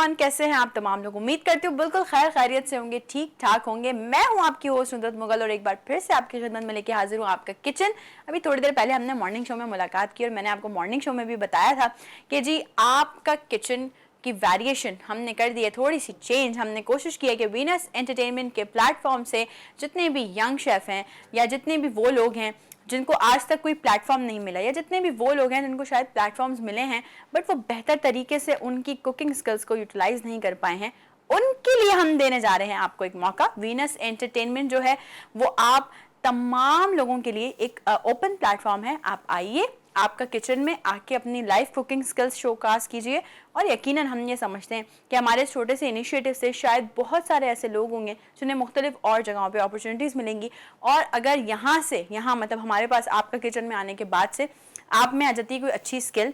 Everyone, कैसे हैं आप तमाम लोग? उम्मीद करती हूँ बिल्कुल खैर खैरियत से होंगे, ठीक ठाक होंगे। मैं हूँ आपकी होस्ट नुसरत मुगल और एक बार फिर से आपकी खिदमत में लेके हाजिर हूँ आपका किचन। अभी थोड़ी देर पहले हमने मॉर्निंग शो में मुलाकात की और मैंने आपको मॉर्निंग शो में भी बताया था कि जी आपका किचन की वेरिएशन हमने कर दी है, थोड़ी सी चेंज। हमने कोशिश की है कि वीनस एंटरटेनमेंट के प्लेटफॉर्म से जितने भी यंग शेफ़ हैं या जितने भी वो लोग हैं जिनको आज तक कोई प्लेटफॉर्म नहीं मिला, या जितने भी वो लोग हैं जिनको शायद प्लेटफॉर्म्स मिले हैं बट वो बेहतर तरीके से उनकी कुकिंग स्किल्स को यूटिलाइज नहीं कर पाए हैं, उनके लिए हम देने जा रहे हैं आपको एक मौका। वीनस एंटरटेनमेंट जो है वो आप तमाम लोगों के लिए एक ओपन प्लेटफॉर्म है। आप आइए, आपका किचन में आके अपनी लाइव कुकिंग स्किल्स शोकास कीजिए। और यकीनन हम ये समझते हैं कि हमारे छोटे से इनिशिएटिव से शायद बहुत सारे ऐसे लोग होंगे जिन्हें मुख्तलिफ और जगहों पे अपॉर्चुनिटीज़ मिलेंगी। और अगर यहाँ मतलब हमारे पास आपका किचन में आने के बाद से आप में आ जाती है कोई अच्छी स्किल,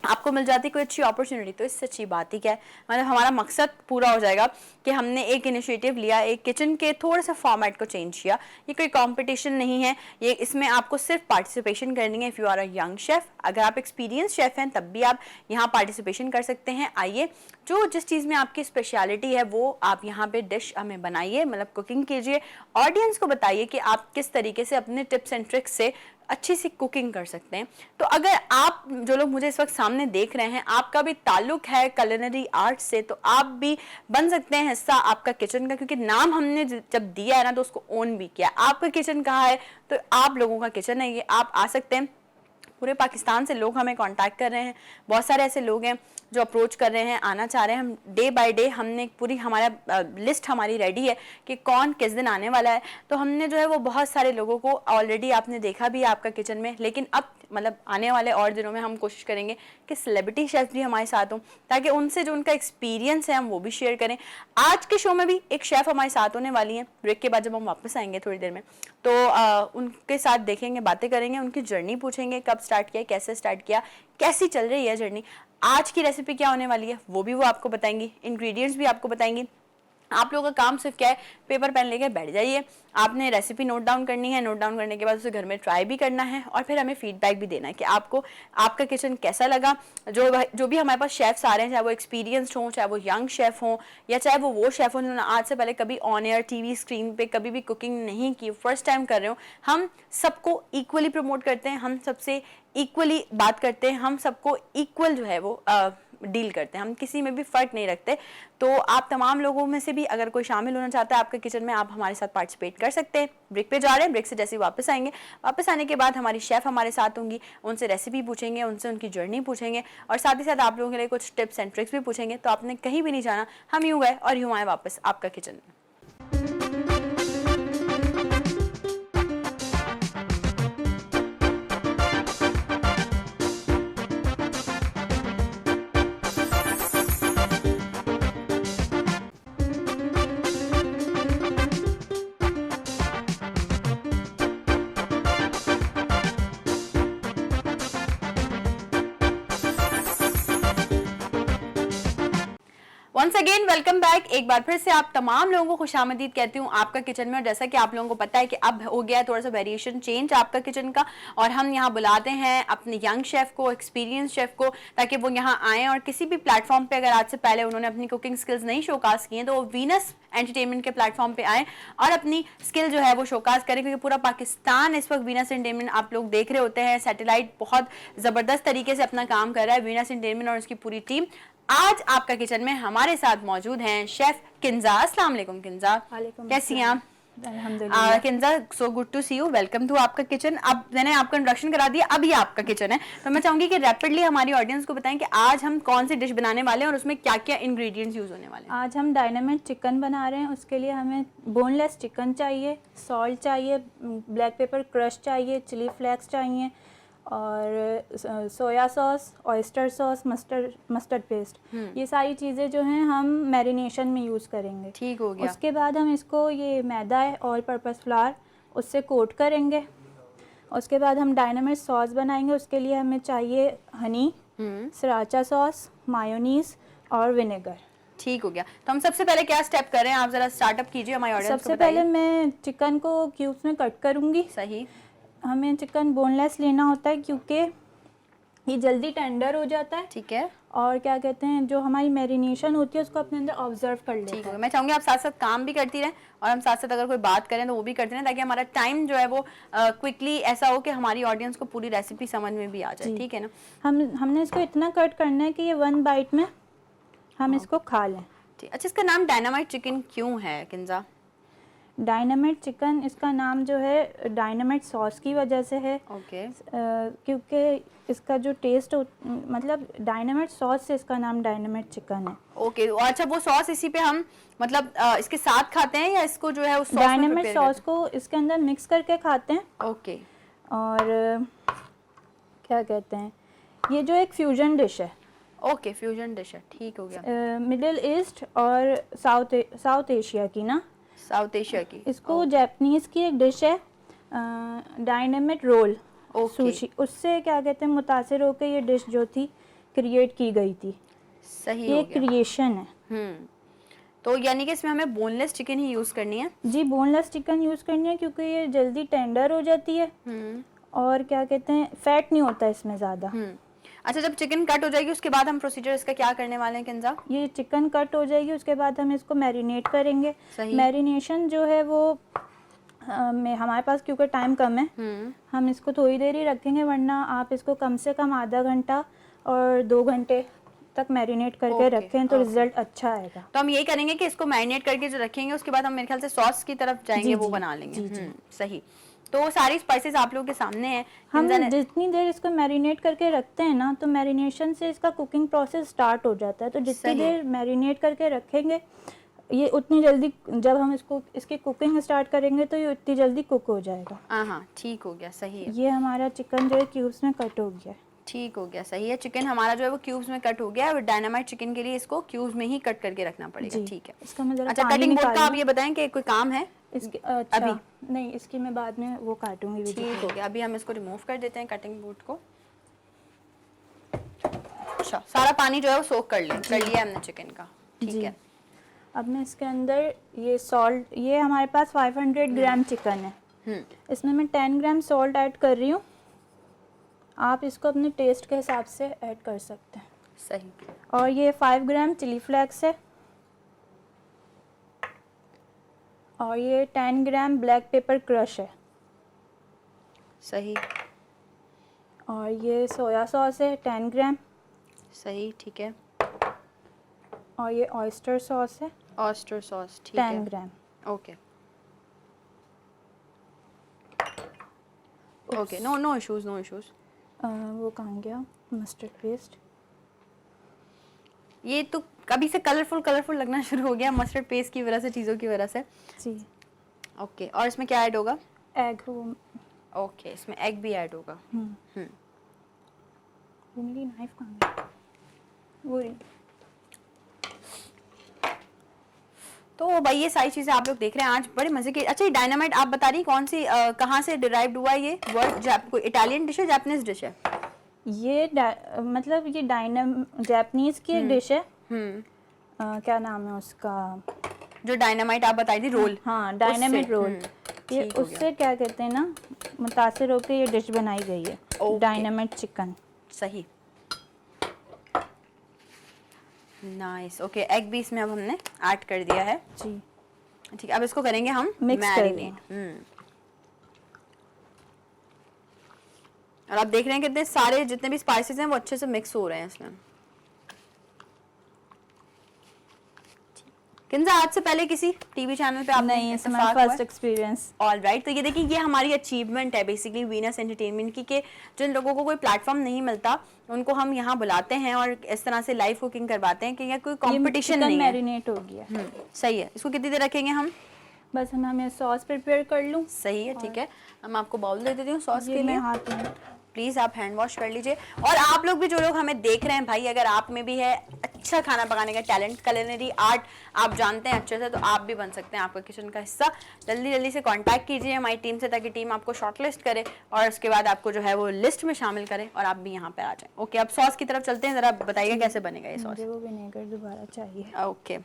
आपको मिल जाती कोई अच्छी अपॉर्चुनिटी, तो इससे अच्छी बात ही क्या है। मतलब हमारा मकसद पूरा हो जाएगा कि हमने एक इनिशिएटिव लिया, एक किचन के थोड़ा सा फॉर्मेट को चेंज किया। ये कोई कंपटीशन नहीं है, ये इसमें आपको सिर्फ पार्टिसिपेशन करनी है। If you are a young chef, अगर आप एक्सपीरियंस शेफ़ हैं तब भी आप यहाँ पार्टिसिपेशन कर सकते हैं। आइए, जो जिस चीज़ में आपकी स्पेशलिटी है वो आप यहाँ पे डिश हमें बनाइए, मतलब कुकिंग कीजिए, ऑडियंस को बताइए कि आप किस तरीके से अपने टिप्स एंड ट्रिक्स से अच्छी सी कुकिंग कर सकते हैं। तो अगर आप जो लोग मुझे इस वक्त सामने देख रहे हैं, आपका भी ताल्लुक है कुलिनरी आर्ट से, तो आप भी बन सकते हैं हिस्सा आपका किचन का, क्योंकि नाम हमने जब दिया है ना तो उसको ओन भी किया। आपका किचन कहाँ है तो आप लोगों का किचन है ये। आप आ सकते हैं। पूरे पाकिस्तान से लोग हमें कांटेक्ट कर रहे हैं, बहुत सारे ऐसे लोग हैं जो अप्रोच कर रहे हैं, आना चाह रहे हैं। हम डे बाय डे हमने पूरी हमारा लिस्ट हमारी रेडी है कि कौन किस दिन आने वाला है। तो हमने जो है वो बहुत सारे लोगों को ऑलरेडी आपने देखा भी है आपका किचन में, लेकिन अब मतलब आने वाले और दिनों में हम कोशिश करेंगे कि सेलिब्रिटी शेफ भी हमारे साथ हों, ताकि उनसे जो उनका एक्सपीरियंस है हम वो भी शेयर करें। आज के शो में भी एक शेफ़ हमारे साथ होने वाली हैं। ब्रेक के बाद जब हम वापस आएंगे थोड़ी देर में, तो उनके साथ देखेंगे, बातें करेंगे, उनकी जर्नी पूछेंगे, कब स्टार्ट किया, कैसे स्टार्ट किया, कैसी चल रही है जर्नी, आज की रेसिपी क्या होने वाली है वो भी वो आपको बताएंगी, इंग्रेडिएंट्स भी आपको बताएंगी। आप लोगों का काम सिर्फ क्या है, पेपर पेन लेकर बैठ जाइए, आपने रेसिपी नोट डाउन करनी है, नोट डाउन करने के बाद उसे घर में ट्राई भी करना है और फिर हमें फीडबैक भी देना है कि आपको आपका किचन कैसा लगा। जो भी हमारे पास शेफ्स आ रहे हैं, चाहे वो एक्सपीरियंस्ड हों, चाहे वो यंग शेफ़ हों, या चाहे वो शेफ़ हों जिन्होंने आज से पहले कभी ऑन एयर टीवी स्क्रीन पे कभी भी कुकिंग नहीं की, फर्स्ट टाइम कर रहे हो, हम सबको इक्वली प्रमोट करते हैं, हम सबसे इक्वली बात करते हैं, हम सबको इक्वल जो है वो डील करते हैं, हम किसी में भी फ़र्क नहीं रखते। तो आप तमाम लोगों में से भी अगर कोई शामिल होना चाहता है आपके किचन में, आप हमारे साथ पार्टिसिपेट कर सकते हैं। ब्रेक पे जा रहे हैं, ब्रेक से जैसे ही वापस आएंगे, वापस आने के बाद हमारी शेफ़ हमारे साथ होंगी, उनसे रेसिपी पूछेंगे, उनसे उनकी जर्नी पूछेंगे और साथ ही साथ आप लोगों के लिए कुछ टिप्स एंड ट्रिक्स भी पूछेंगे। तो आपने कहीं भी नहीं जाना, हम यूँ गए और यूँ आए वापस आपका किचन में। Once again welcome back. एक बार फिर से आप तमाम लोगों को खुशामदीद कहती हूँ आपका किचन में। और जैसा कि आप लोगों को पता है कि अब हो गया है थोड़ा सा वेरिएशन चेंज आपका किचन का, और हम यहाँ बुलाते हैं अपने यंग शेफ़ को, एक्सपीरियंस शेफ़ को, ताकि वो यहाँ आएँ और किसी भी प्लेटफॉर्म पे अगर आज से पहले उन्होंने अपनी कुकिंग स्किल्स नहीं शोकास की हैं तो वो वीनस एंटरटेनमेंट के प्लेटफॉर्म पे आए और अपनी स्किल जो है वो शोकास करें, क्योंकि पूरा पाकिस्तान इस वक्त वीनस एंटरटेनमेंट आप लोग देख रहे होते हैं। सैटेलाइट बहुत ज़बरदस्त तरीके से अपना काम कर रहा है, वीनस एंटरटेनमेंट और उसकी पूरी टीम। आज आपका किचन में हमारे साथ मौजूद हैं शेफ किंजा। अस्सलाम वालेकुम किंजा, कैसी हैं आप? अल्हम्दुलिल्लाह। Kinza, so good to see you, welcome to आपका किचन। अब मैंने आपका इंट्रोडक्शन करा दिया, अब ये आपका किचन है, तो मैं चाहूंगी कि रैपिडली हमारी ऑडियंस को बताएं कि आज हम कौन सी डिश बनाने वाले हैं और उसमें क्या क्या इंग्रेडिएंट्स यूज होने वाले हैं। आज हम डायनामाइट चिकन बना रहे हैं। उसके लिए हमें बोनलेस चिकन चाहिए, सॉल्ट चाहिए, ब्लैक पेपर क्रश चाहिए, चिली फ्लेक्स चाहिए और soya sauce, oyster sauce, mustard paste. ये सारी चीज़ें जो हैं हम मैरिनेशन में यूज़ करेंगे। ठीक हो गया। उसके बाद हम इसको, ये मैदा है ऑल पर्पस फ्लावर, उससे कोट करेंगे। उसके बाद हम डायनामाइट सॉस बनाएंगे। उसके लिए हमें चाहिए हनी, सराचा सॉस, मायोनीज और विनेगर। ठीक हो गया। तो हम सबसे पहले क्या स्टेप कर रहे हैं, आप जरा स्टार्टअप कीजिए हमारी ऑडियंस को। सबसे पहले मैं चिकन को क्यूब्स में कट करूँगी। सही। हमें चिकन बोनलेस लेना होता है क्योंकि ये जल्दी टेंडर हो जाता है। ठीक है। और क्या कहते हैं, जो हमारी मैरिनेशन होती है उसको अपने अंदर ऑब्जर्व कर लेते हैं। ठीक है, मैं चाहूंगी आप साथ साथ काम भी करती रहें और हम साथ साथ अगर कोई बात करें तो वो भी करते रहें, ताकि हमारा टाइम जो है वो क्विकली ऐसा हो कि हमारी ऑडियंस को पूरी रेसिपी समझ में भी आ जाए। ठीक है ना? हमने इसको इतना कट करना है कि ये 1 बाइट में हम इसको खा लें। ठीक। अच्छा, इसका नाम डायनामाइट चिकन क्यों है किंजा? डायनामाइट चिकन, इसका नाम जो है डायनामाइट सॉस की वजह से है। ओके। क्योंकि इसका जो टेस्ट मतलब डायनामाइट सॉस से इसका नाम डायनामाइट चिकन है। ओके। और अच्छा, वो सॉस इसी पे हम मतलब इसके साथ खाते हैं या इसको जो है उस सॉस में डायनामाइट प्रिपेयर सॉस को इसके अंदर मिक्स करके खाते हैं। ओके। और क्या कहते हैं, ये जो एक फ्यूजन डिश है। ओके, फ्यूजन डिश है। ठीक हो गया। मिडिल ईस्ट और साउथ एशिया की ना, साउथ एशिया की। इसको जापानीज़ की एक डिश है डायनामाइट रोल ओके। सुशी, उससे क्या कहते हैं मुतासिर होकर ये डिश जो थी क्रिएट की गई थी। सही ये हो गया। क्रिएशन है। तो यानी कि इसमें हमें बोनलेस चिकन ही यूज करनी है? जी, बोनलेस चिकन यूज़ करनी है क्योंकि ये जल्दी टेंडर हो जाती है और क्या कहते हैं फैट नहीं होता इसमें ज़्यादा। अच्छा, जब चिकन कट हो जाएगी उसके बाद हम प्रोसीजर इसका क्या करने वाले हैं किंजा? ये चिकन कट हो जाएगी उसके बाद हम इसको मैरिनेट करेंगे। सही। मैरिनेशन जो है वो में हमारे पास क्योंकि टाइम कम है, हम इसको थोड़ी देर ही रखेंगे, वरना आप इसको कम से कम आधा घंटा और 2 घंटे तक मैरिनेट करके रखें तो रिजल्ट अच्छा आएगा। तो हम यही करेंगे कि इसको मैरिनेट करके जो रखेंगे उसके बाद हम मेरे ख्याल से सॉस की तरफ जाएंगे, वो बना लेंगे। सही। तो सारी स्पाइसेस आप लोगों के सामने हैं। हम जितनी देर इसको मैरिनेट करके रखते हैं ना, तो मैरिनेशन से इसका कुकिंग प्रोसेस स्टार्ट हो जाता है। तो जितनी देर मैरिनेट करके रखेंगे ये उतनी जल्दी, जब हम इसकी कुकिंग स्टार्ट करेंगे तो ये उतनी जल्दी कुक हो जाएगा। हाँ, ठीक हो गया। सही है। ये हमारा चिकन जो है क्यूब्स में कट हो गया। ठीक हो गया। सही है। चिकन हमारा जो है वो क्यूब्स में कट हो गया है और डायनामाइट चिकन के लिए इसको क्यूब्स में ही कट करके रखना पड़ेगा। ठीक है। इसका मैं जरा अच्छा, पानी कटिंग बोर्ड का निकाल आप ये बताएं कि कोई काम है इसके? अच्छा, अभी नहीं, इसकी मैं बाद में वो काटूंगी वीडियो। ठीक हो गया। अभी हम इसको रिमूव कर देते हैं कटिंग बोर्ड को। अच्छा, सारा पानी जो है वो सोक कर लिया हमने चिकन का। ठीक है। अब मैं इसके अंदर ये सॉल्ट, ये हमारे पास 500 ग्राम चिकन है, इसमें मैं 10 ग्राम सॉल्ट ऐड कर रही हूँ। आप इसको अपने टेस्ट के हिसाब से ऐड कर सकते हैं। सही। और ये 5 ग्राम चिली फ्लेक्स है और ये 10 ग्राम ब्लैक पेपर क्रश है। सही। और ये सोया सॉस है 10 ग्राम। सही। ठीक है। और ये ऑयस्टर सॉस है ऑयस्टर सॉस। ठीक है। 10 gram. Okay okay, no issues, no issues. वो कहाँ गया मस्टर्ड पेस्ट? ये तो कभी से कलरफुल लगना शुरू हो गया मस्टर्ड पेस्ट की वजह से, चीज़ों की वजह से। जी। ओके। और इसमें क्या ऐड होगा? एग। ओके, इसमें एग भी ऐड होगा। मेरी नाइफ कहाँ गई? वो रही। तो भाई ये सारी चीज़ें आप लोग देख रहे हैं आज बड़े मज़े की। अच्छा, ये डायनामाइट आप बता रही कौन सी कहाँ से डिराइव्ड हुआ ये वर्ड? कोई इटालियन डिश है, जापानीज डिश है? ये मतलब ये जापानीज की एक डिश है। क्या नाम है उसका? जो डायनामाइट आप बताई थी, रोल। हाँ, डायनामाइट रोल। ये उससे क्या कहते हैं ना मुतासिर होकर ये डिश बनाई गई है, डायनामाइट चिकन। सही। नाइस। ओके, एग भी इसमें अब हमने ऐड कर दिया है। जी। ठीक है, अब इसको करेंगे हम मैरिनेट। और आप देख रहे हैं कितने सारे जितने भी स्पाइसेस हैं वो अच्छे से मिक्स हो रहे हैं इसमें। किंजा, आज से पहले किसी टीवी चैनल पे आपने नहीं, इसमें फर्स्ट एक्सपीरियंस। All right. तो ये देखिए, ये हमारी अचीवमेंट है बेसिकली वीनस एंटरटेनमेंट की, कि जिन लोगों को कोई प्लेटफॉर्म नहीं मिलता उनको हम यहाँ बुलाते हैं और इस तरह से लाइव कुकिंग करवाते हैं कि यहाँ कोई कंपटीशन नहीं है। मैरिनेट हो गया। सही है। इसको कितनी देर रखेंगे हम? बस मैं सॉस प्रिपेयर कर लूँ। सही है। ठीक है, हम आपको बाउल दे देती हूँ सॉस के लिए। हाथ में प्लीज़ आप हैंड वॉश कर लीजिए। और आप लोग भी, जो लोग हमें देख रहे हैं भाई, अगर आप में भी है अच्छा खाना पकाने का टैलेंट, कुलिनरी आर्ट आप जानते हैं अच्छे से, तो आप भी बन सकते हैं आपका किचन का हिस्सा। जल्दी से कांटेक्ट कीजिए हमारी टीम से, ताकि टीम आपको शॉर्टलिस्ट करे और उसके बाद आपको जो है वो लिस्ट में शामिल करे और आप भी यहाँ पे आ जाएं। ओके, अब सॉस की तरफ चलते हैं। ज़रा बताइए कैसे बनेगा ये सॉस? मुझे वो विनेगर दोबारा चाहिए। ओके।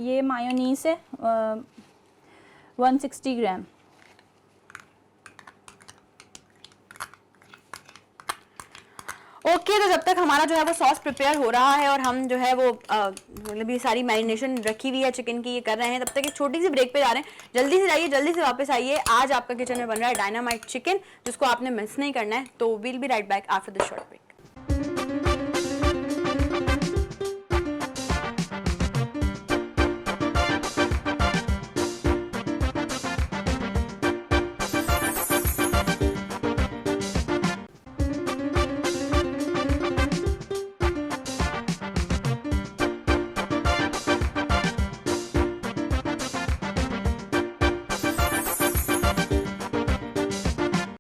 ये मायोनीज है 160 ग्राम। ओके तो जब तक हमारा जो है वो सॉस प्रिपेयर हो रहा है और हम जो है वो मतलब ये सारी मैरिनेशन रखी हुई है चिकन की, ये कर रहे हैं, तब तक एक छोटी सी ब्रेक पे जा रहे हैं। जल्दी से जाइए, जल्दी से वापस आइए। आज आपका किचन में बन रहा है डायनामाइट चिकन, जिसको आपने मिस नहीं करना है। तो will be right back after this short break.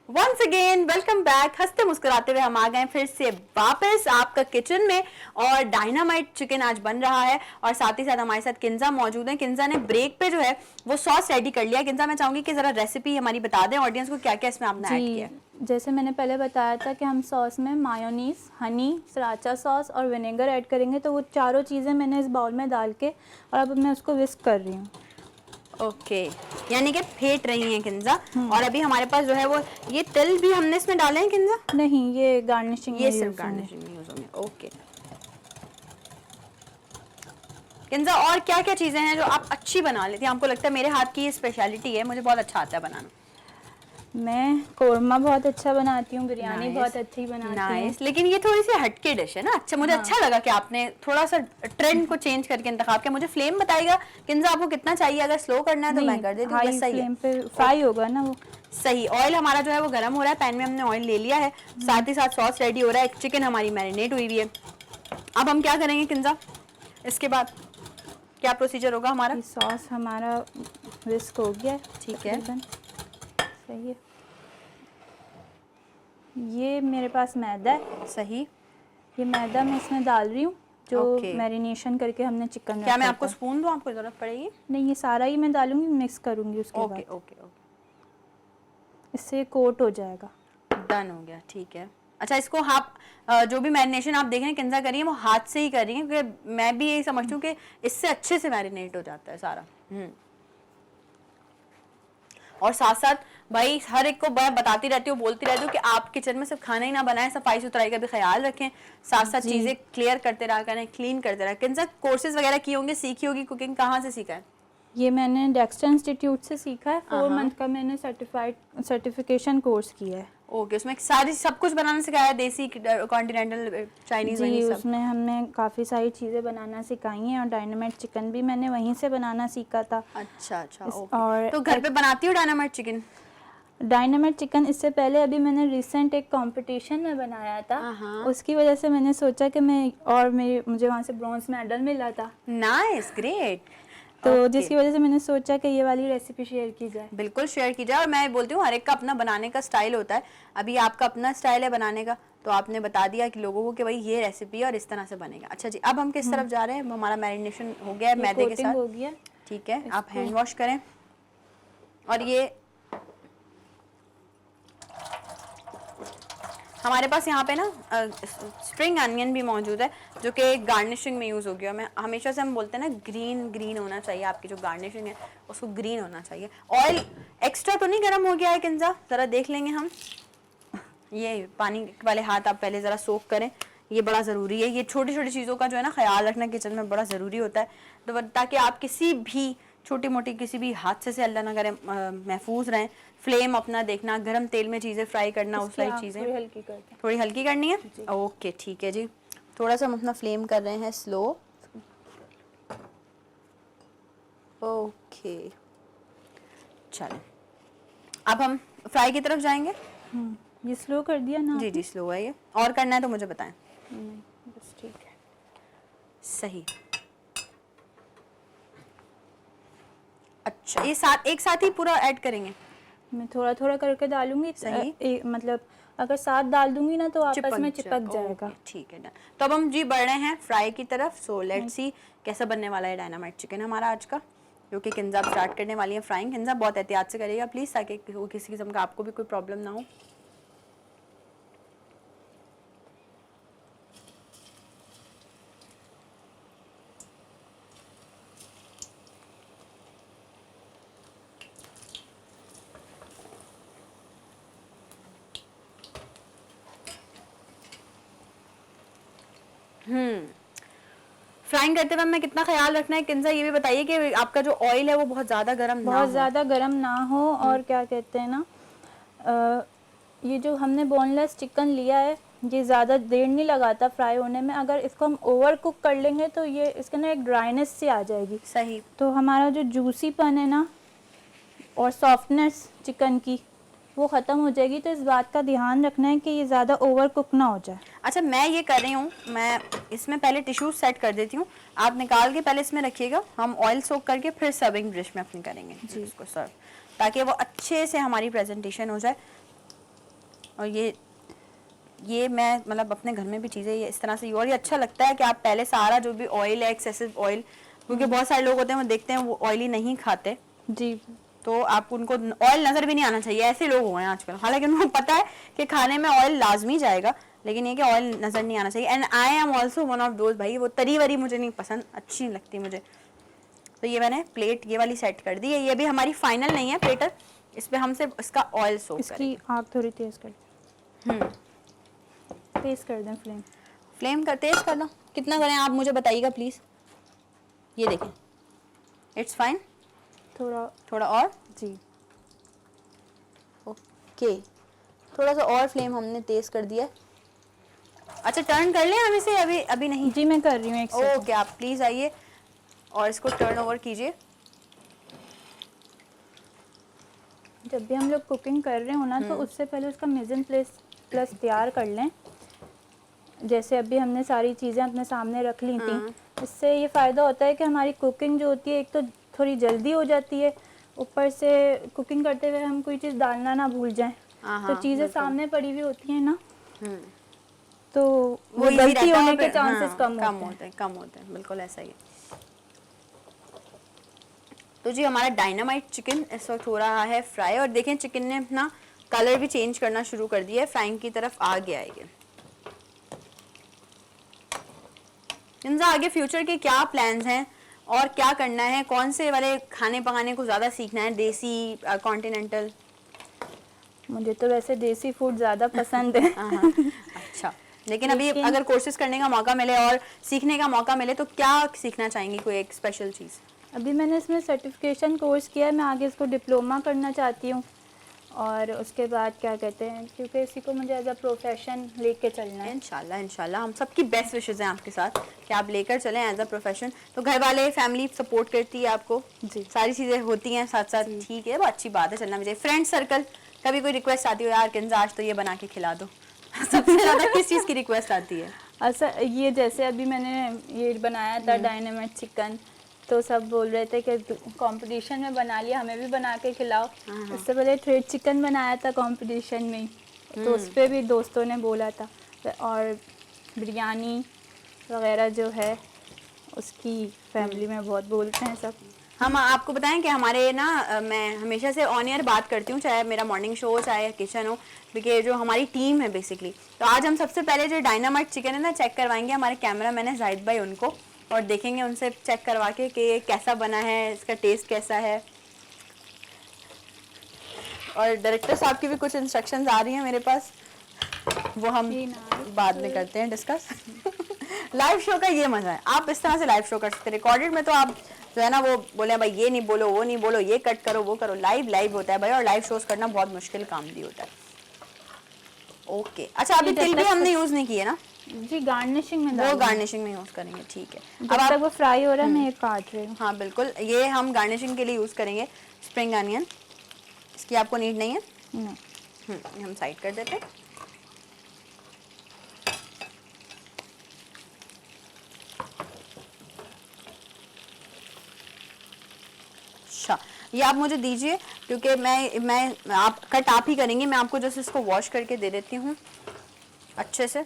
Once again welcome back. हंसते मुस्कुराते हुए हम आ गए फिर से वापस आपका किचन में, और डायनामाइट चिकन आज बन रहा है। और साथ ही साथ हमारे साथ किंजा मौजूद है। किंजा ने ब्रेक पे जो है वो सॉस रेडी कर लिया। किंजा, मैं चाहूंगी कि जरा रेसिपी हमारी बता दें ऑडियंस को, क्या क्या इसमें आपने ऐड किया। जैसे मैंने पहले बताया था कि हम सॉस में मायोनीज, हनी, सराचा सॉस और विनेगर ऐड करेंगे, तो वो चारों चीज़ें मैंने इस बाउल में डाल के और अब मैं उसको विस्क कर रही हूँ। ओके यानी कि फेंट रही हैं किंजा। और अभी हमारे पास जो है वो ये तिल भी हमने इसमें डाले हैं किंजा? नहीं, ये गार्निशिंग, ये सिर्फ गार्निशिंग में यूज होंगे। ओके किंजा, और क्या क्या चीजें हैं जो आप अच्छी बना लेती हैं? आपको लगता है मेरे हाथ की ये स्पेशलिटी है, मुझे बहुत अच्छा आता है बनाना। मैं कोरमा बहुत अच्छा बनाती हूँ, बिरयानी बहुत अच्छी बनाती हूँ। नाइस, लेकिन ये थोड़ी सी हटके डिश है ना। अच्छा, मुझे अच्छा लगा कि आपने थोड़ा सा ट्रेंड को चेंज करके इंतखाब किया। मुझे फ्लेम बताइएगा किंजा, आपको कितना चाहिए? अगर स्लो करना है तो मैं कर देती हूँ। हाई फ्लेम पे फ्राई होगा ना वो। सही। ऑयल हमारा जो है वो गर्म हो रहा है, पैन में हमने ऑयल ले लिया है, साथ ही साथ सॉस रेडी हो रहा है, चिकन हमारी मैरिनेट हुई हुई है। अब हम क्या करेंगे किंजा, इसके बाद क्या प्रोसीजर होगा हमारा? सॉस हमारा विस्क हो गया, ठीक है, सही है। ये मेरे पास मैदा है। सही। ये मैदा मैं इसमें डाल रही हूँ जो मैरिनेशन करके हमने चिकन। क्या मैं आपको स्पून दूँ, आपको जरूरत पड़ेगी? नहीं, ये सारा ही मैं डालूंगी, मिक्स करूंगी उसके बाद। ओके ओके ओके, इससे कोट हो जाएगा। डन हो गया, ठीक है। अच्छा, इसको आप जो भी मैरिनेशन आप देख रहे हैं किंजा करिए वो हाथ से ही कर रही है, क्योंकि मैं भी यही समझती हूँ कि इससे अच्छे से मैरिनेट हो जाता है सारा। और साथ साथ भाई हर एक को बताती रहती हूँ, बोलती रहती हूँ कि आप किचन में सिर्फ खाना ही ना बनाएं, सफाई सुथराई का भी ख्याल रखें, साथ साथ चीजें क्लियर करते रहा करें, क्लीन करते रहा। किंजा कोर्सेज वगैरह किए होंगे, सीखी होगी कुकिंग, कहाँ से सीखा है? ये मैंने डेक्स्टर इंस्टीट्यूट से सीखा है। 4 मंथ का मैंने सर्टिफिकेशन कोर्स किया है। ओके, उसमें सारी सब कुछ बनाना सिखाया है, देसी, कॉन्टिनेंटल, चाइनीज जी, सब? उसमें हमने काफ़ी सारी चीज़ें बनाना सिखाई हैं, और डायनामाइट चिकन भी मैंने वहीं से बनाना सीखा था। अच्छा अच्छा, ओके। और तो घर पे बनाती हो डायनामाइट चिकन? डायनामाइट चिकन इससे पहले अभी मैंने रिसेंट एक कंपटीशन में बनाया था, उसकी वजह से मैंने सोचा कि मैं, और मुझे वहाँ से ब्रॉन्ज मेडल मिला था। Nice, great. तो जिसकी वजह से मैंने सोचा कि ये वाली रेसिपी शेयर की जाए। बिल्कुल शेयर की जाए। और मैं बोलती हूँ हर एक का अपना बनाने का स्टाइल होता है। अभी आपका अपना स्टाइल है बनाने का, तो आपने बता दिया कि लोगों को कि भाई ये रेसिपी है और इस तरह से बनेगा। अच्छा जी, अब हम किस तरफ जा रहे हैं? हमारा मैरिनेशन हो गया है मैदे के साथ, हो गया। ठीक है, आप हैंड वॉश करें। और ये हमारे पास यहाँ पे ना स्प्रिंग अनियन भी मौजूद है, जो कि गार्निशिंग में यूज़ हो गया। मैं हमेशा से हम बोलते हैं ना, ग्रीन ग्रीन होना चाहिए आपकी जो गार्निशिंग है, उसको ग्रीन होना चाहिए। ऑयल एक्स्ट्रा तो नहीं गर्म हो गया है किंजा? ज़रा देख लेंगे हम। ये पानी वाले हाथ आप पहले ज़रा सोख करें, ये बड़ा ज़रूरी है। ये छोटी छोटी चीज़ों का जो है ना ख्याल रखना किचन में बड़ा ज़रूरी होता है, तो ताकि आप किसी भी छोटी मोटी किसी भी हादसे से अल्लाह ना करे महफूज रहें। फ्लेम अपना देखना, गरम तेल में चीज़ें फ्राई करना, उस सारी चीज़ें थोड़ी हल्की करनी है। ओके ठीक है जी, थोड़ा सा हम अपना फ्लेम कर रहे हैं स्लो। ओके चलें, अब हम फ्राई की तरफ जाएंगे। ये स्लो कर दिया ना? जी जी स्लो है ये, और करना है तो मुझे बताएं। बस ठीक है, सही। अच्छा, ये एक साथ ही पूरा ऐड करेंगे? मैं थोड़ा थोड़ा करके डालूंगी। सही। मतलब अगर साथ डाल दूंगी ना तो आपस में चिपक जाएगा। ठीक है, तो अब हम जी बढ़ रहे हैं फ्राई की तरफ। सो लेट्स सी कैसा बनने वाला है डायनामाइट चिकन हमारा आज का, जो कि किंजा स्टार्ट करने वाली है फ्राइंग। किंजा बहुत एहतियात से करिएगा प्लीज़, ताकि किसी किस्म का आपको भी कोई प्रॉब्लम ना हो। फ्राइंग करते वक्त में कितना ख्याल रखना है किंजा, ये भी बताइए कि आपका जो ऑयल है वो बहुत ज़्यादा गर्म ना हो। बहुत ज़्यादा गर्म ना हो। और क्या कहते हैं ना, ये जो हमने बोनलेस चिकन लिया है ये ज़्यादा देर नहीं लगाता फ्राई होने में। अगर इसको हम ओवर कुक कर लेंगे तो ये इसके अंदर एक ड्राइनेस सी आ जाएगी। सही। तो हमारा जो जूसीपन है ना और सॉफ्टनेस चिकन की वो ख़त्म हो जाएगी। तो इस बात का ध्यान रखना है कि ये ज़्यादा ओवर कुक ना हो जाए। अच्छा, मैं ये कर रही हूँ, मैं इसमें पहले टिश्यू सेट कर देती हूँ, आप निकाल के पहले इसमें रखिएगा, हम ऑयल सोक करके फिर सर्विंग डिश में अपनी करेंगे जी इसको सर्व, ताकि वो अच्छे से हमारी प्रेजेंटेशन हो जाए। और ये मैं मतलब अपने घर में भी चीज़ें ये इस तरह से, और ये अच्छा लगता है कि आप पहले सारा जो भी ऑयल है, एक्सेसिव ऑयल, क्योंकि बहुत सारे लोग होते हैं वो देखते हैं वो ऑयली नहीं खाते जी, तो आप उनको ऑयल नज़र भी नहीं आना चाहिए, ऐसे लोग हुए हैं आजकल। हालांकि उनको पता है कि खाने में ऑयल लाजमी जाएगा, लेकिन ये कि ऑयल नज़र नहीं आना चाहिए। And I am also one of those, भाई वो तरी वरी मुझे नहीं पसंद, अच्छी नहीं लगती मुझे। तो ये मैंने प्लेट ये वाली सेट कर दी है, ये भी हमारी फाइनल नहीं है प्लेटर, इस पर हम सिर्फ इसका ऑयल सोक करेंगे। इसकी आग थोड़ी तेज़ कर दें, तेज़ कर दें फ्लेम का तेज़ कर दो, कितना करें आप मुझे बताइएगा प्लीज़। ये देखें, इट्स फाइन, थोड़ा और जी। ओके, थोड़ा सा और फ्लेम हमने तेज़ कर दिया। अच्छा, टर्न कर लें हम इसे? अभी नहीं जी, मैं कर रही हूँ एक सेकंड। ओके, आप प्लीज़ आइए और इसको टर्न ओवर कीजिए। जब भी हम लोग कुकिंग कर रहे हो ना तो उससे पहले उसका मेजन प्लस तैयार कर लें। जैसे अभी हमने सारी चीज़ें अपने सामने रख ली थी, इससे ये फ़ायदा होता है कि हमारी कुकिंग जो होती है एक तो थोड़ी जल्दी हो जाती है, ऊपर से कुकिंग करते हुए हम कोई चीज़ डालना ना भूल जाएं। तो चीज़ें सामने पड़ी हुई होती हैं ना, तो वो गलती होने के चांसेस कम होते हैं। बिल्कुल ऐसा ही है। तो जी हमारा डायनामाइट चिकन इस वक्त हो रहा है फ्राई, और देखें चिकन ने अपना कलर भी चेंज करना शुरू कर दिया है, फ्राइंग की तरफ आ गया है ये। इंजा, आगे फ्यूचर के क्या प्लान्स हैं और क्या करना है, कौन से वाले खाने पकाने को ज़्यादा सीखना है, देसी कॉन्टिनेंटल? मुझे तो वैसे देसी फूड ज़्यादा पसंद है। अच्छा, लेकिन अभी अगर कोर्सेज करने का मौका मिले और सीखने का मौका मिले तो क्या सीखना चाहेंगी, कोई एक स्पेशल चीज़? अभी मैंने इसमें सर्टिफिकेशन कोर्स किया है, मैं आगे इसको डिप्लोमा करना चाहती हूँ। और उसके बाद क्या कहते हैं, क्योंकि इसी को मुझे एज अ प्रोफेशन लेके चलना है। इंशाल्लाह इंशाल्लाह, हम सबकी बेस्ट विशेज़ हैं आपके साथ कि आप लेकर चलें एज अ प्रोफेशन। तो घर वाले फैमिली सपोर्ट करती है आपको जी, सारी चीज़ें होती हैं साथ साथ? ठीक है, वो अच्छी बात है, चलना मुझे। फ्रेंड सर्कल कभी कोई रिक्वेस्ट आती हो, यार किंजा आज तो ये बना के खिला दो, सबसे ज़्यादा किस चीज़ की रिक्वेस्ट आती है? अच्छा, ये जैसे अभी मैंने ये बनाया था डायनामाइट चिकन, तो सब बोल रहे थे कि कंपटीशन में बना लिया, हमें भी बना के खिलाओ। इससे पहले थ्रेड चिकन बनाया था कंपटीशन में ही, तो उस पर भी दोस्तों ने बोला था। और बिरयानी वगैरह जो है उसकी फैमिली में बहुत बोलते हैं सब। हम आपको बताएं कि हमारे ना मैं हमेशा से ऑन एयर बात करती हूँ, चाहे मेरा मॉर्निंग शो हो चाहे किचन हो, क्योंकि जो हमारी टीम है बेसिकली। तो आज हम सबसे पहले जो डायनामाइट चिकन है ना चेक करवाएंगे हमारे कैमरा मैन है जाहिद भाई उनको, और देखेंगे उनसे चेक करवा के कि कैसा बना है, इसका टेस्ट कैसा है। और डायरेक्टर साहब की भी कुछ इंस्ट्रक्शंस आ रही हैं मेरे पास, वो हम बाद में करते हैं डिस्कस। लाइव शो का ये मजा है, आप इस तरह से लाइव शो कर सकते हैं। रिकॉर्डेड में तो आप जो है ना वो बोले भाई ये नहीं बोलो, वो नहीं बोलो, ये कट करो, वो करो। लाइव होता है भाई, और लाइव शोज करना बहुत मुश्किल काम भी होता है। ओके, अच्छा अभी तिल भी हमने यूज नहीं किए ना? जी, गार्निशिंग में, वो गार्निशिंग में यूज करेंगे, ठीक है। अब तक वो फ्राई हो रहा है, मैं ये काट रही हूँ। हाँ बिल्कुल, ये हम गार्निशिंग के लिए यूज करेंगे स्प्रिंग अनियन। इसकी आपको नीड नहीं है? नहीं। हम साइड कर देते हैं। अच्छा, ये आप मुझे दीजिए, क्योंकि मैं आप कट आप ही करेंगे, मैं आपको जस्ट इसको वॉश करके दे देती हूँ अच्छे से।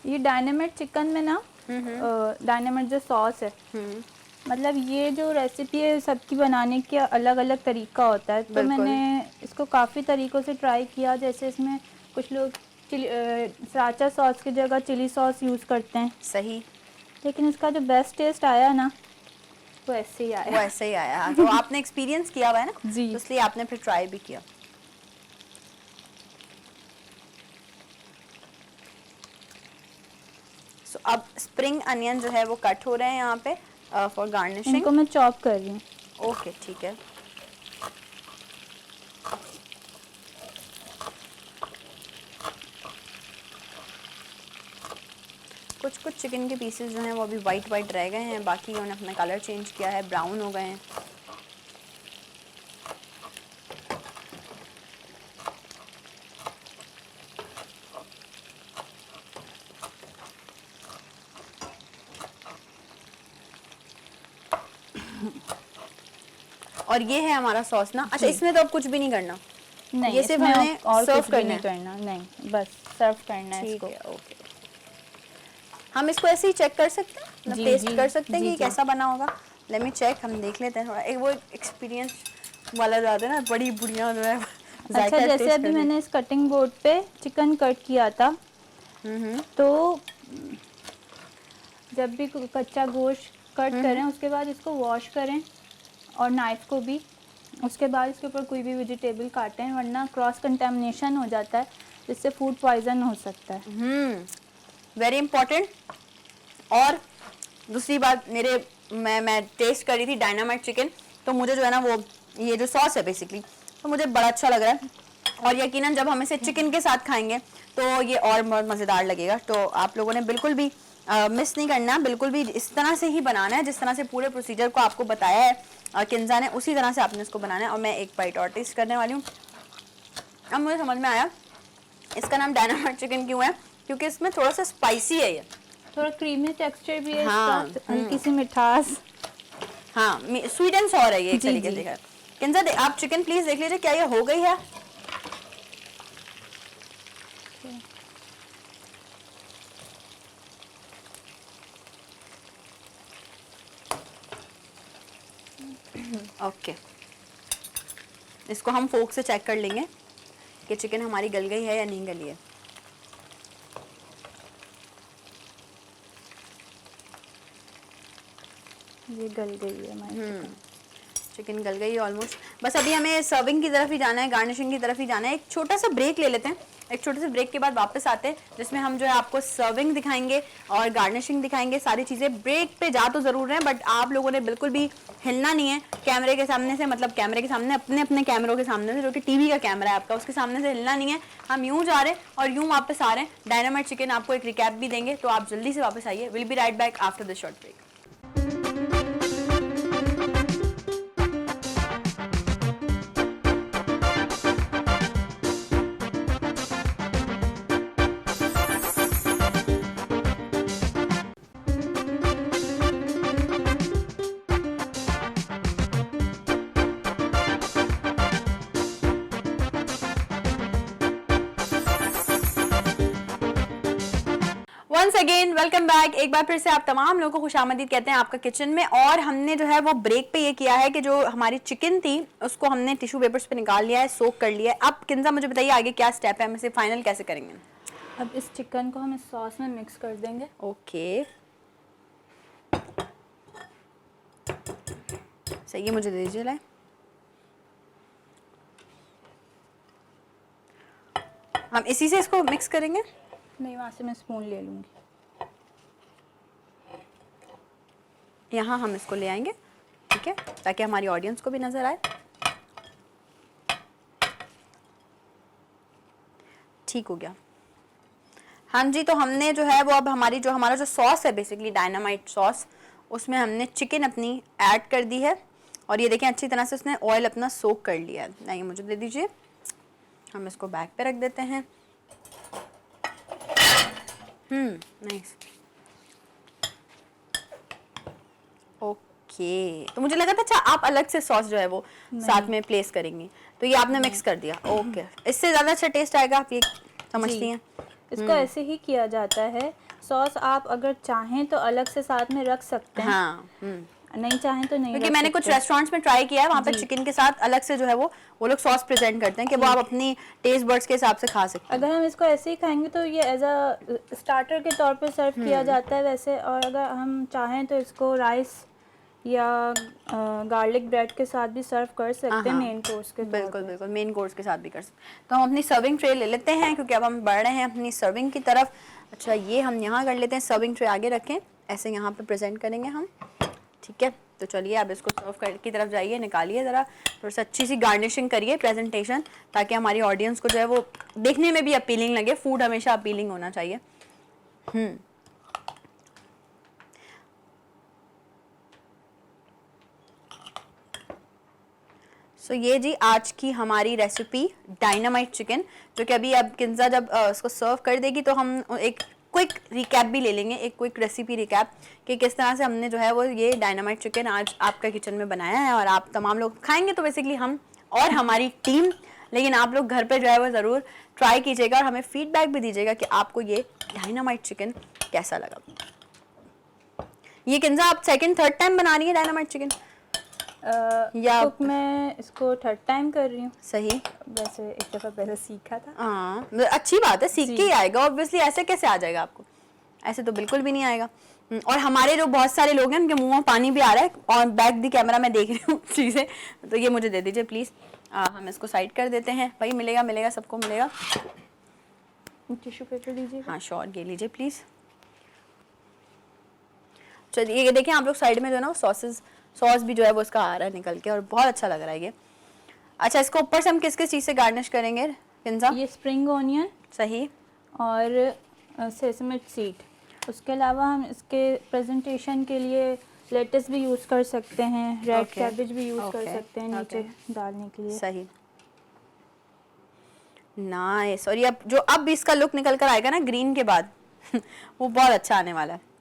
ये डायनामाइट चिकन में ना डायनामाइट जो सॉस है, मतलब ये जो रेसिपी है सबकी बनाने का अलग अलग तरीका होता है। तो मैंने इसको काफ़ी तरीक़ों से ट्राई किया। जैसे इसमें कुछ लोग सराचा सॉस की जगह चिली सॉस यूज़ करते हैं, सही, लेकिन इसका जो बेस्ट टेस्ट आया ना वो ऐसे ही वो आया। ऐसे ही आया। हाँ, तो आपने एक्सपीरियंस किया हुआ है ना, जी। तो इसलिए आपने फिर ट्राई भी किया। सो अब स्प्रिंग अनियन जो है वो कट हो रहे हैं यहाँ पे फॉर गार्निशिंग। इनको मैं चॉप कर रही हूँ। ओके ठीक है। कुछ कुछ चिकन के पीसेस जो हैं वो अभी वाइट वाइट रह गए हैं, बाकी उन्होंने अपना कलर चेंज किया है, ब्राउन हो गए हैं। और ये है हमारा सॉस ना। अच्छा, इसमें तो अब कुछ भी नहीं करना। नहीं, ये सिर्फ इसमें हमने और सर्व कुछ भी करना नहीं है। करना, नहीं बस सर्व करना है ठीक इसको। है, ओके। हम इसको ऐसे ही चेक कर सकते हैं, मतलब जी, टेस्ट जी, कर सकते हैं जी, कि जी। कैसा बना होगा। लेट मी चेक, हम देख लेते हैं थोड़ा। एक वो एक्सपीरियंस वाला जो आता है ना, बड़ी बुढ़िया जो है अच्छा, जायका जैसे टेस्ट अभी कर ले। मैंने इस कटिंग बोर्ड पे चिकन कट किया था, तो जब भी कच्चा गोश्त कट करें उसके बाद इसको वॉश करें, और नाइफ को भी। उसके बाद इसके ऊपर कोई भी वेजिटेबल काटें, वरना क्रॉस कंटेमिनेशन हो जाता है, जिससे फूड पॉइजन हो सकता है। Very important. और दूसरी बात, मैं टेस्ट करी थी डायनामाइट चिकन, तो मुझे जो है ना वो ये जो सॉस है बेसिकली, तो मुझे बड़ा अच्छा लग रहा है। और यकीनन जब हम इसे चिकन के साथ खाएंगे तो ये और बहुत मज़ेदार लगेगा। तो आप लोगों ने बिल्कुल भी मिस नहीं करना, बिल्कुल भी इस तरह से ही बनाना है जिस तरह से पूरे प्रोसीजर को आपको बताया है किंजा ने, उसी तरह से आपने इसको बनाना है। और मैं एक बाइट और टेस्ट करने वाली हूँ। अब मुझे समझ में आया इसका नाम डायनामाइट चिकन क्यों है, क्योंकि इसमें थोड़ा सा स्पाइसी है ये। थोड़ा क्रीमी टेक्सचर भी है हाँ, इसका, हल्की सी मिठास। हाँ, स्वीट एंड सॉर है ये एक जी, तरीके जी। से है। किंजा आप चिकन प्लीज देख लीजिए क्या ये हो गई है। ओके, इसको हम फोक से चेक कर लेंगे कि चिकन हमारी गल गई है या नहीं गली है। ये गल गई है हमारी चिकन। चिकन गल गई है ऑलमोस्ट। बस अभी हमें सर्विंग की तरफ ही जाना है, गार्निशिंग की तरफ ही जाना है। एक छोटा सा ब्रेक ले लेते हैं, एक छोटे से ब्रेक के बाद वापस आते हैं, जिसमें हम जो है आपको सर्विंग दिखाएंगे और गार्निशिंग दिखाएंगे, सारी चीज़ें। ब्रेक पे जा तो ज़रूर रहे हैं, बट आप लोगों ने बिल्कुल भी हिलना नहीं है कैमरे के सामने से, मतलब कैमरे के सामने, अपने अपने कैमरों के सामने से, जो कि टीवी का कैमरा है आपका, उसके सामने से हिलना नहीं है। हम यूँ जा रहे हैं और यूँ वापस आ रहे हैं। डायनामाइट चिकन आपको एक रिकैप भी देंगे, तो आप जल्दी से वापस आइए। Will be right back after this short break. Once again welcome back. एक बार फिर से आप तमाम लोगों को खुशामदीद कहते हैं आपका किचन में। और हमने जो है वो ब्रेक पे ये किया है कि जो हमारी चिकन थी उसको हमने टिश्यू पेपर्स पे निकाल लिया है, सोक कर लिया है। अब किंजा मुझे बताइए आगे क्या स्टेप है, हम इसे फाइनल कैसे करेंगे? अब इस चिकन को हम इस सॉस में मिक्स कर देंगे। ओके, सही है, मुझे दे दीजिए लाए। हम इसी से इसको मिक्स करेंगे। नहीं, वहाँ से मैं स्पून ले लूँगी। यहाँ हम इसको ले आएंगे, ठीक है, ताकि हमारी ऑडियंस को भी नजर आए। ठीक हो गया। हाँ जी, तो हमने जो है वो अब हमारा जो सॉस है बेसिकली डायनामाइट सॉस, उसमें हमने चिकन अपनी ऐड कर दी है। और ये देखें अच्छी तरह से उसने ऑयल अपना सोक कर लिया है। नहीं, मुझे दे दीजिए, हम इसको बैक पे रख देते हैं। नाइस। ओके, तो मुझे लगा था अच्छा आप अलग से सॉस जो है वो साथ में प्लेस करेंगी, तो ये आपने मिक्स कर दिया। ओके, इससे ज़्यादा अच्छा टेस्ट आएगा, आप ये समझती हैं? इसको ऐसे ही किया जाता है। सॉस आप अगर चाहें तो अलग से साथ में रख सकते हैं। हाँ, नहीं चाहें तो नहीं क्योंकि रख मैंने कुछ सकते। रेस्टोरेंट्स में ट्राई किया है, वहाँ पे जी। चिकन के साथ अलग से जो है वो लोग सॉस प्रेजेंट करते हैं कि वो आप अपनी टेस्ट बर्ड्स के हिसाब से खा सकते हैं। अगर हम इसको ऐसे ही खाएंगे तो ये एज अ स्टार्टर के तौर पे सर्व किया जाता है वैसे। और अगर हम चाहें तो इसको राइस या गार्लिक ब्रेड के साथ भी सर्व कर सकते हैं मेन कोर्स के तौर बिल्कुल पे। बिल्कुल, मेन कोर्स के साथ भी कर सकते। तो हम अपनी सर्विंग ट्रे ले लेते हैं क्योंकि अब हम बढ़ रहे हैं अपनी सर्विंग की तरफ। अच्छा, ये हम यहाँ कर लेते हैं, सर्विंग ट्रे आगे रखें, ऐसे यहाँ पे प्रेजेंट करेंगे हम, ठीक है। तो चलिए अब इसको सर्व कर की तरफ जाइए, निकालिए ज़रा, थोड़ा सा अच्छी सी गार्निशिंग करिए प्रेजेंटेशन, ताकि हमारी ऑडियंस को जो है वो देखने में भी अपीलिंग लगे। फूड हमेशा अपीलिंग होना चाहिए। सो ये जी आज की हमारी रेसिपी डायनामाइट चिकन, जो कि अभी अब किंजा जब इसको सर्व कर देगी तो हम एक क्विक रिकैप भी ले लेंगे, एक क्विक रेसिपी रिकैप कि किस तरह से हमने जो है वो ये डायनामाइट चिकन आज आपका किचन में बनाया है और आप तमाम लोग खाएंगे। तो बेसिकली हम और हमारी टीम, लेकिन आप लोग घर पे जो है वो ज़रूर ट्राई कीजिएगा और हमें फीडबैक भी दीजिएगा कि आपको ये डायनामाइट चिकन कैसा लगा। ये किंजा आप सेकंड थर्ड टाइम बना रही है डायनामाइट चिकन? या कुक मैं इसको थर्ड टाइम कर रही हूँ। सही, वैसे एक दफ़ा पहले सीखा था। हाँ, अच्छी बात है, सीख के ही आएगा ऑब्वियसली, ऐसे कैसे आ जाएगा आपको, ऐसे तो बिल्कुल भी नहीं आएगा। और हमारे जो बहुत सारे लोग हैं उनके मुंह में पानी भी आ रहा है और बैक दी कैमरा में देख रही हूँ चीज़ें, तो ये मुझे दे दीजिए प्लीज़। हम इसको साइड कर देते हैं, भाई मिलेगा मिलेगा, सबको मिलेगा। टिश्यू पेपर दीजिए। हाँ श्योर, ये लीजिए प्लीज़। चलिए ये देखिए आप लोग साइड में जो है ना सॉस भी जो है वो इसका आ रहा है निकल के और बहुत अच्छा लग रहा है ये। अच्छा, इसको ऊपर से हम किस किस चीज़ से गार्निश करेंगे किंजा? ये स्प्रिंग ऑनियन, सही, और सेसमी सीड। उसके अलावा हम इसके प्रेजेंटेशन के लिए लेटस भी यूज़ कर सकते हैं, रेड कैबेज भी यूज़ कर सकते हैं नीचे डालने के लिए। सही, नाइस। और ये अब इसका लुक निकल कर आएगा ना ग्रीन के बाद वो बहुत अच्छा आने वाला है।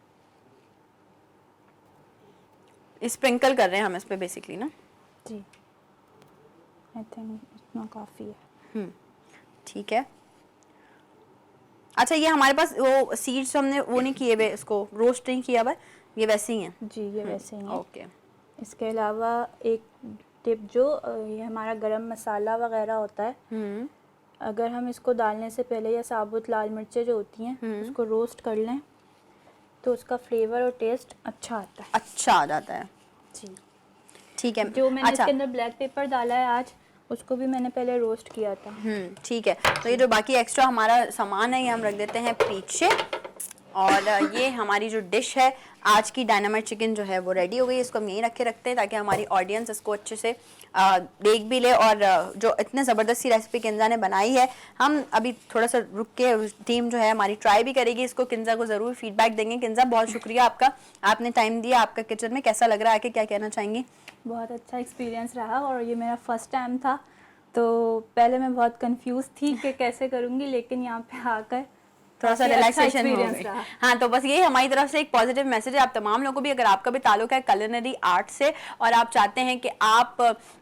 स्प्रिंकल कर रहे हैं हम इस पे बेसिकली ना। जी, आई थिंक इतना काफ़ी है। ठीक है। अच्छा, ये हमारे पास वो सीड्स हमने वो नहीं किए हुए, इसको रोस्ट नहीं किया हुआ, ये वैसे ही हैं? जी, ये वैसे ही है। ओके। इसके अलावा एक टिप, जो ये हमारा गरम मसाला वगैरह होता है, अगर हम इसको डालने से पहले या साबुत लाल मिर्चें जो होती हैं उसको रोस्ट कर लें तो उसका फ्लेवर और टेस्ट अच्छा आता है, अच्छा आ जाता है। जी, ठीक है। जो मैंने अच्छा, इसके अंदर ब्लैक पेपर डाला है आज, उसको भी मैंने पहले रोस्ट किया था। ठीक है। तो ये जो बाकी एक्स्ट्रा हमारा सामान है ये हम रख देते हैं पीछे, और ये हमारी जो डिश है आज की डायनामाइट चिकन जो है वो रेडी हो गई। इसको हम यहीं रखते हैं ताकि हमारी ऑडियंस इसको अच्छे से देख भी ले, और जो इतने ज़बरदस्त रेसिपी किंजा ने बनाई है, हम अभी थोड़ा सा रुक के टीम जो है हमारी ट्राई भी करेगी इसको, किंजा को ज़रूर फीडबैक देंगे। किंजा बहुत शुक्रिया आपका, आपने टाइम दिया, आपका किचन में कैसा लग रहा है, आके क्या कहना चाहेंगी? बहुत अच्छा एक्सपीरियंस रहा, और ये मेरा फर्स्ट टाइम था तो पहले मैं बहुत कंफ्यूज थी कि कैसे करूँगी, लेकिन यहाँ पे आकर थोड़ा सा रिलैक्सेशन हो गई। रहा। हाँ, तो बस यही हमारी तरफ से एक पॉजिटिव मैसेज है आप तमाम लोगों को भी, अगर आपका भी ताल्लुक है कुलिनरी आर्ट से और आप चाहते हैं कि आप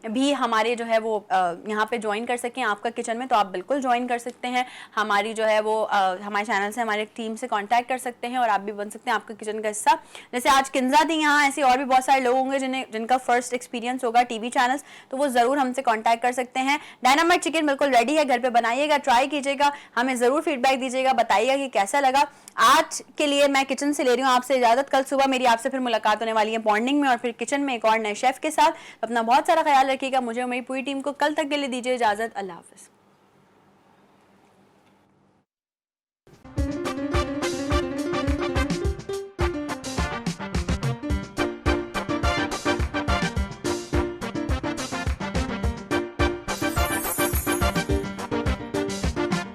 भी हमारे जो है वो यहाँ पे ज्वाइन कर सकें आपका किचन में, तो आप बिल्कुल ज्वाइन कर सकते हैं। हमारी जो है वो हमारे चैनल से हमारे टीम से कांटेक्ट कर सकते हैं और आप भी बन सकते हैं आपका किचन का हिस्सा। जैसे आज किंजा थी यहाँ, ऐसे और भी बहुत सारे लोग होंगे जिनका फर्स्ट एक्सपीरियंस होगा टीवी चैनल्स, तो वो ज़रूर हमसे कॉन्टैक्ट कर सकते हैं। डायनामाइट चिकन बिल्कुल रेडी है, घर पर बनाइएगा, ट्राई कीजिएगा, हमें ज़रूर फीडबैक दीजिएगा, बताइएगा कि कैसा लगा। आज के लिए मैं किचन से ले रही हूँ आपसे इजाजत। कल सुबह मेरी आपसे फिर मुलाकात होने वाली है मॉर्निंग में और फिर किचन में एक और नए शेफ के साथ। अपना बहुत सारा ख्याल रखिएगा। मुझे और मेरी पूरी टीम को कल तक के लिए दीजिए इजाजत। अल्लाह हाफिज़।